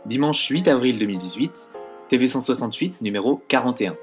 Dimanche 8 avril 2018, TV 168, numéro 41.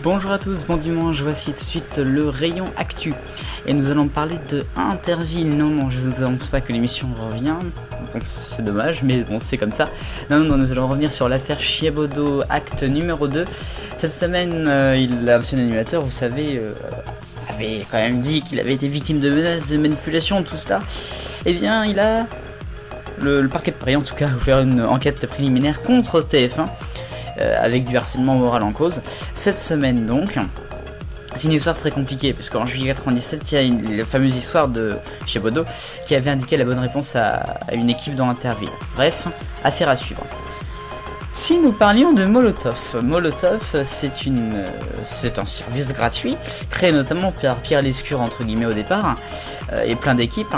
Bonjour à tous, bon dimanche, voici tout de suite le rayon actu. Et nous allons parler de Interville. Non, je ne vous annonce pas que l'émission revient. Bon, c'est dommage, mais bon, c'est comme ça. Non, nous allons revenir sur l'affaire Chiabodo, acte numéro 2. Cette semaine, l'ancien animateur, vous savez, avait quand même dit qu'il avait été victime de menaces, de manipulation, tout cela. Eh bien, il a, le parquet de Paris en tout cas, ouvert une enquête préliminaire contre TF1. Avec du harcèlement moral en cause. Cette semaine donc, c'est une histoire très compliquée, parce qu'en juillet 97, il y a la fameuse histoire de Chiabodo qui avait indiqué la bonne réponse à une équipe dans Interville. Bref, affaire à suivre. Si nous parlions de Molotov, c'est un service gratuit, créé notamment par Pierre Lescure entre guillemets au départ, et plein d'équipes,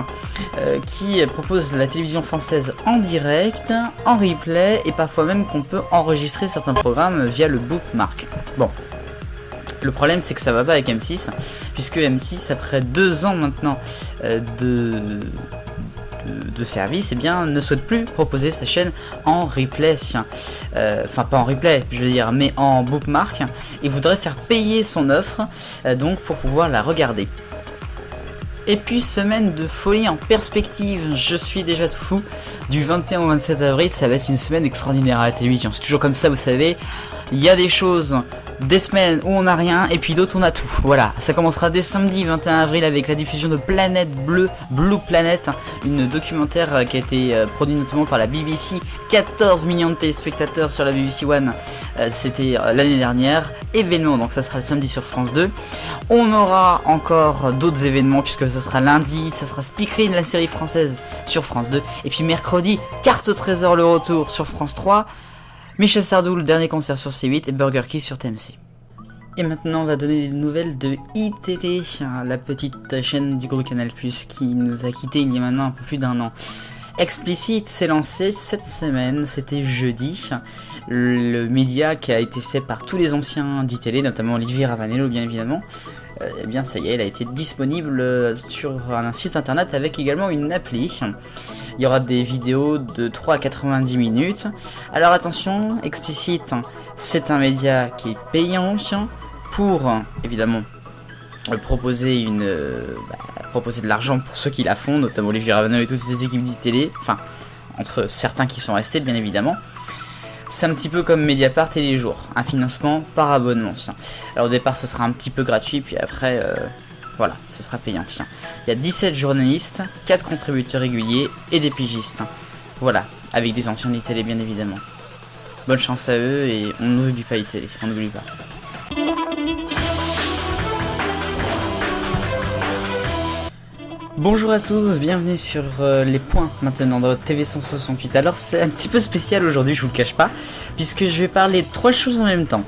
qui propose la télévision française en direct, en replay, et parfois même qu'on peut enregistrer certains programmes via le bookmark. Bon. Le problème c'est que ça va pas avec M6, puisque M6 après 2 ans maintenant de service, eh bien, ne souhaite plus proposer sa chaîne en replay, enfin pas en replay, je veux dire, mais en bookmark, et voudrait faire payer son offre, donc pour pouvoir la regarder. Et puis semaine de folie en perspective, je suis déjà tout fou, du 21 au 27 avril, ça va être une semaine extraordinaire à la télévision, c'est toujours comme ça, vous savez, il y a des choses, des semaines où on n'a rien, et puis d'autres où on a tout, voilà, ça commencera dès samedi 21 avril avec la diffusion de Planète Bleue, Blue Planet, une documentaire qui a été produit notamment par la BBC, 14 millions de téléspectateurs sur la BBC One, c'était l'année dernière, événement, donc ça sera le samedi sur France 2, on aura encore d'autres événements, puisque ça sera lundi, ça sera Speakerine, la série française sur France 2, et puis mercredi, Carte au trésor, le retour sur France 3, Michel Sardou, le dernier concert sur C8 et Burger King sur TMC. Et maintenant on va donner des nouvelles de iTélé, la petite chaîne du groupe Canal+, qui nous a quittés il y a maintenant un peu plus d'1 an. Explicit s'est lancé cette semaine, c'était jeudi, le média qui a été fait par tous les anciens d'iTélé, notamment Olivier Ravanello bien évidemment. Eh bien ça y est, elle a été disponible sur un site internet avec également une appli. Il y aura des vidéos de 3 à 90 minutes. Alors attention, Explicit, c'est un média qui est payant pour évidemment proposer proposer de l'argent pour ceux qui la font, notamment Olivier Ravanel et toutes ces équipes d'ITélé, enfin entre certains qui sont restés bien évidemment. C'est un petit peu comme Mediapart et les jours, un financement par abonnement. Alors au départ ça sera un petit peu gratuit, puis après voilà, ça sera payant. Il y a 17 journalistes, 4 contributeurs réguliers et des pigistes. Voilà, avec des anciens d'ITélé bien évidemment. Bonne chance à eux et on n'oublie pas ITélé, on n'oublie pas. Bonjour à tous, bienvenue sur les points maintenant dans votre TV 168. Alors c'est un petit peu spécial aujourd'hui, je vous le cache pas, puisque je vais parler de 3 choses en même temps.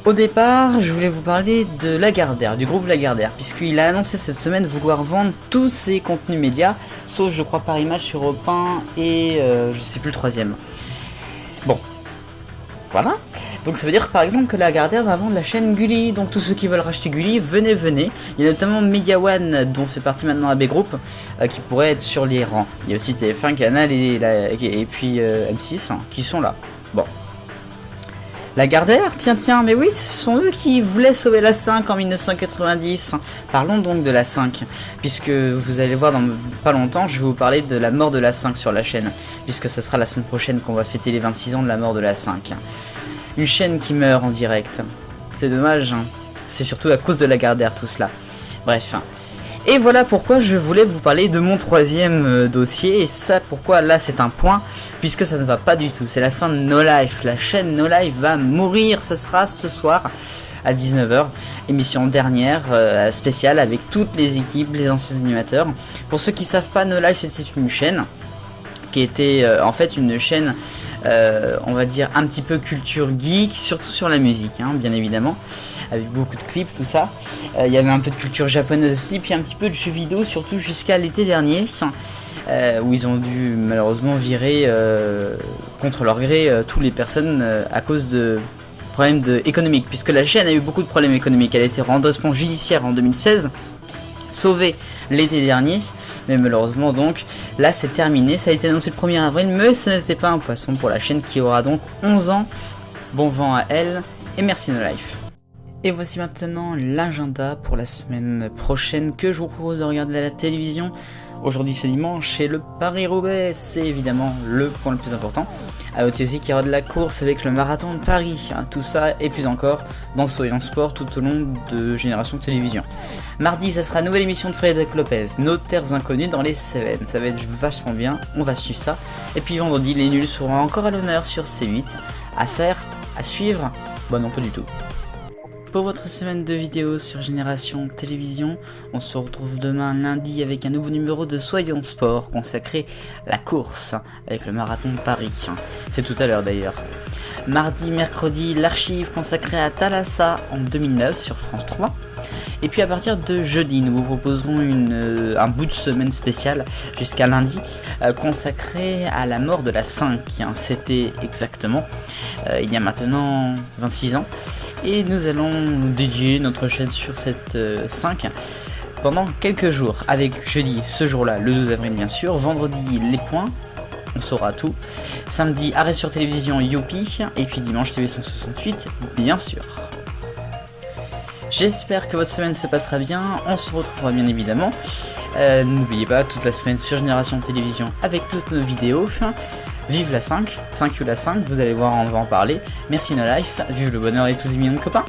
Au départ, je voulais vous parler de Lagardère, du groupe Lagardère, puisqu'il a annoncé cette semaine vouloir vendre tous ses contenus médias, sauf je crois par image sur Europe 1 et je sais plus le troisième. Bon, voilà. Donc ça veut dire par exemple que Lagardère va vendre la chaîne Gulli, donc tous ceux qui veulent racheter Gulli, venez. Il y a notamment Media One, dont fait partie maintenant AB Group, qui pourrait être sur les rangs. Il y a aussi TF1, Canal et puis M6 qui sont là. Bon. Lagardère, tiens, mais oui, ce sont eux qui voulaient sauver la 5 en 1990. Parlons donc de la 5, puisque vous allez voir dans pas longtemps, je vais vous parler de la mort de la 5 sur la chaîne, puisque ce sera la semaine prochaine qu'on va fêter les 26 ans de la mort de la 5. Une chaîne qui meurt en direct. C'est dommage, hein. C'est surtout à cause de Lagardère tout cela. Bref. Et voilà pourquoi je voulais vous parler de mon troisième dossier, et ça pourquoi là c'est un point, puisque ça ne va pas du tout, c'est la fin de No Life, la chaîne No Life va mourir, ce sera ce soir à 19h, émission dernière spéciale avec toutes les équipes, les anciens animateurs. Pour ceux qui savent pas, No Life c'était une chaîne qui était en fait une chaîne on va dire un petit peu culture geek, surtout sur la musique, hein, bien évidemment, avec beaucoup de clips, tout ça. Il y avait un peu de culture japonaise aussi, puis un petit peu de jeux vidéo, surtout jusqu'à l'été dernier, où ils ont dû malheureusement virer contre leur gré toutes les personnes à cause de problèmes économiques, puisque la chaîne a eu beaucoup de problèmes économiques. Elle a été en redressement judiciaire en 2016, sauvée l'été dernier, mais malheureusement donc là c'est terminé. Ça a été annoncé le 1er avril, mais ce n'était pas un poisson pour la chaîne qui aura donc 11 ans. Bon vent à elle et merci No Life. Et voici maintenant l'agenda pour la semaine prochaine que je vous propose de regarder à la télévision. Aujourd'hui c'est dimanche et le Paris-Roubaix, c'est évidemment le point le plus important. A noter aussi qu'il y aura de la course avec le marathon de Paris, tout ça et plus encore dans Soyons Sport tout au long de Génération Télévision. Mardi, ça sera nouvelle émission de Frédéric Lopez, Nos Terres Inconnues dans les Cévennes, ça va être vachement bien, on va suivre ça. Et puis vendredi, les nuls seront encore à l'honneur sur C8, à faire, à suivre, bah non pas du tout. Pour votre semaine de vidéos sur Génération Télévision, on se retrouve demain lundi avec un nouveau numéro de Soyons Sport consacré à la course avec le marathon de Paris. C'est tout à l'heure d'ailleurs. Mardi, mercredi, l'archive consacrée à Thalassa en 2009 sur France 3. Et puis à partir de jeudi, nous vous proposerons un bout de semaine spécial jusqu'à lundi consacré à la mort de la 5. C'était exactement il y a maintenant 26 ans. Et nous allons dédier notre chaîne sur cette 5 pendant quelques jours, avec jeudi, ce jour-là, le 12 avril bien sûr, vendredi les points, on saura tout, samedi arrêt sur télévision Youpi, et puis dimanche TV 168 bien sûr. J'espère que votre semaine se passera bien, on se retrouvera bien évidemment, n'oubliez pas toute la semaine sur Génération Télévision avec toutes nos vidéos. Vive la 5, 5U la 5, vous allez voir, on va en parler. Merci No Life, vive le bonheur et tous les millions de copains.